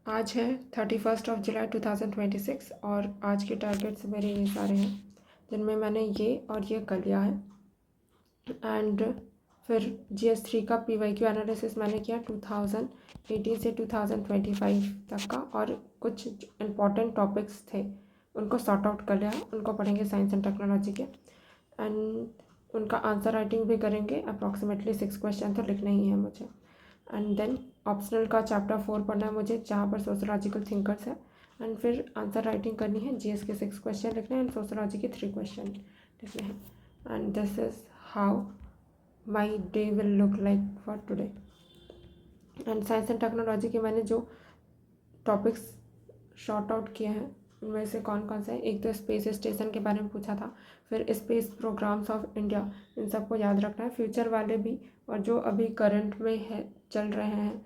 आज है 31 जुलाई 2026 और आज के टारगेट्स मेरे ये सारे हैं जिनमें मैंने ये और ये कर लिया है। एंड फिर GS3 का PYQ एनालिसिस मैंने किया 2018 से 2025 तक का, और कुछ इम्पॉर्टेंट टॉपिक्स थे उनको सॉर्ट आउट कर लिया, उनको पढ़ेंगे साइंस एंड टेक्नोलॉजी के, एंड उनका आंसर राइटिंग भी करेंगे। अप्रॉक्सीमेटली 6 क्वेश्चन तो लिखने ही है मुझे। एंड देन ऑप्शनल का चैप्टर 4 पढ़ना है मुझे, जहाँ पर सोशोलॉजिकल थिंकर्स है। एंड फिर आंसर राइटिंग करनी है, GS के 6 क्वेश्चन लिखने हैं एंड सोशोलॉजी के 3 क्वेश्चन लिखने हैं। And this is how my day will look like for today. And science and technology के मैंने जो टॉपिक्स शॉर्ट आउट किए हैं उनमें से कौन कौन से हैं, एक तो स्पेस स्टेशन के बारे में पूछा था, फिर स्पेस प्रोग्राम्स ऑफ इंडिया, इन सबको याद रखना है, फ्यूचर वाले भी, और जो अभी करंट में है चल रहे हैं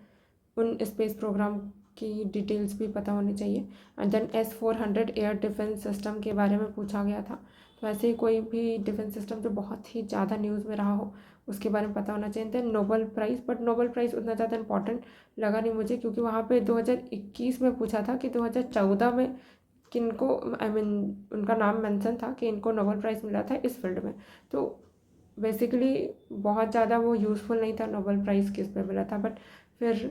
उन स्पेस प्रोग्राम की डिटेल्स भी पता होनी चाहिए। And then S-400 air defence system के बारे में पूछा गया था, तो ऐसे ही कोई भी डिफेंस सिस्टम जो बहुत ही ज़्यादा न्यूज़ में रहा हो उसके बारे में पता होना चाहिए। Then Nobel prize, but Nobel prize उतना ज़्यादा इंपॉर्टेंट लगा नहीं मुझे, क्योंकि वहाँ पे 2021 में पूछा था कि 2014 में किनको उनका नाम मेंशन था कि इनको नोबेल प्राइज़ मिला था इस फील्ड में। तो बेसिकली बहुत ज़्यादा वो यूज़फुल नहीं था नोबेल प्राइज़ किस पे मिला था। बट फिर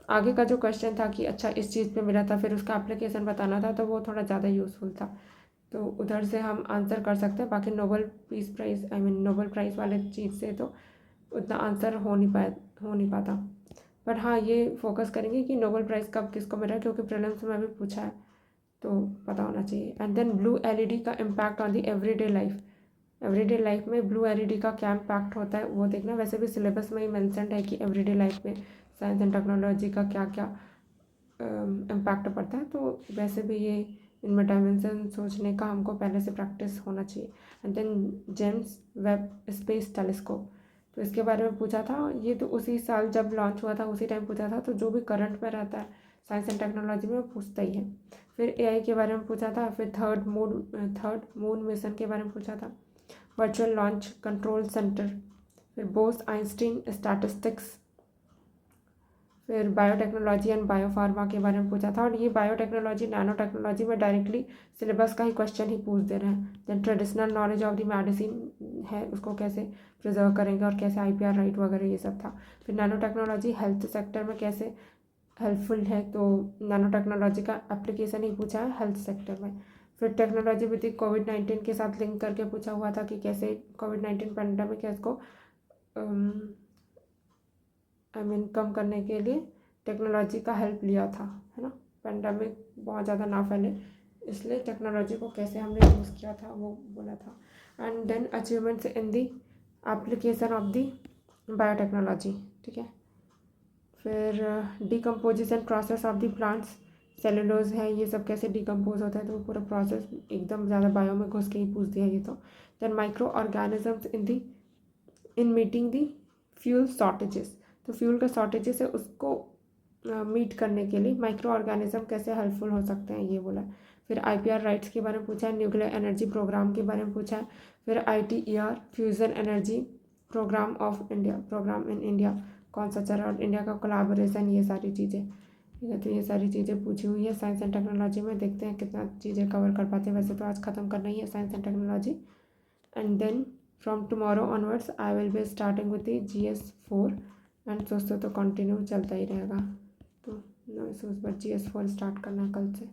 आगे का जो क्वेश्चन था कि अच्छा इस चीज़ पे मिला था, फिर उसका एप्लीकेशन बताना था, तो वो थोड़ा ज़्यादा यूज़फुल था, तो उधर से हम आंसर कर सकते हैं। बाकी Nobel peace prize Nobel prize वाले चीज़ से तो उतना आंसर हो नहीं पाता। बट हाँ, ये फोकस करेंगे कि नोबेल प्राइज़ कब किसको मिला है, क्योंकि प्रीलिम्स में भी पूछा है तो पता होना चाहिए। एंड देन ब्लू LED का impact on the everyday life में ब्लू LED का क्या इम्पैक्ट होता है वो देखना। वैसे भी सिलेबस में ही मेंशन्ड है कि एवरीडे लाइफ में साइंस एंड टेक्नोलॉजी का क्या क्या इम्पैक्ट पड़ता है, तो वैसे भी ये इनमें डायमेंशन सोचने का हमको पहले से प्रैक्टिस होना चाहिए। And then James Webb space telescope, तो इसके बारे में पूछा था, ये तो उसी साल जब लॉन्च हुआ था उसी टाइम पूछा था, तो जो भी करंट में रहता है साइंस एंड टेक्नोलॉजी में वो पूछता ही है। फिर AI के बारे में पूछा था, फिर थर्ड मून मिशन के बारे में पूछा था, वर्चुअल लॉन्च कंट्रोल सेंटर, फिर बोस आइंस्टीन स्टैटिस्टिक्स, फिर बायोटेक्नोलॉजी एंड बायोफार्मा के बारे में पूछा था। और ये बायोटेक्नोलॉजी नैनो टेक्नोलॉजी में डायरेक्टली सिलेबस का ही क्वेश्चन ही पूछ दे रहे हैं। Then traditional knowledge of the medicine है, उसको कैसे प्रिजर्व करेंगे और कैसे IPR राइट वगैरह ये सब था। फिर नैनो टेक्नोलॉजी हेल्थ सेक्टर में कैसे हेल्पफुल है, तो नैनो टेक्नोलॉजी का एप्लीकेशन ही पूछा है हेल्थ सेक्टर में। फिर टेक्नोलॉजी विद कोविड-19 के साथ लिंक करके पूछा हुआ था कि कैसे कोविड-19 पैंडेमिक है इसको कम करने के लिए टेक्नोलॉजी का हेल्प लिया था, है ना। पैंडेमिक बहुत ज़्यादा ना फैले इसलिए टेक्नोलॉजी को कैसे हमने यूज़ किया था वो बोला था। And then achievements in the application of the biotechnology, ठीक है। फिर decomposition process of the plants, cellulose है ये सब कैसे डिकम्पोज होता है, तो पूरा प्रोसेस एकदम ज़्यादा बायो में घुस के ही पूछ दिया ये तो। Then micro organisms in meeting the fuel shortages, तो फ्यूल का शॉर्टेजेस है उसको मीट करने के लिए माइक्रो ऑर्गेनिज्म कैसे हेल्पफुल हो सकते हैं ये बोला। फिर IPR राइट्स के बारे में पूछा है, न्यूक्लियर एनर्जी प्रोग्राम के बारे में पूछा है, फिर ITER fusion energy programme in India कौन सा चल रहा है और इंडिया का कोलैबोरेशन, ये सारी चीज़ें, ठीक है। तो ये सारी चीज़ें पूछी हुई है साइंस एंड टेक्नोलॉजी में, देखते हैं कितना चीज़ें कवर कर पाते हैं। वैसे तो आज ख़त्म करना ही है science and technology. And then from tomorrow onwards I will be starting with the GS4 and सोचते तो कंटिन्यू चलता ही रहेगा, तो no issues, but GS4 start करना है कल से।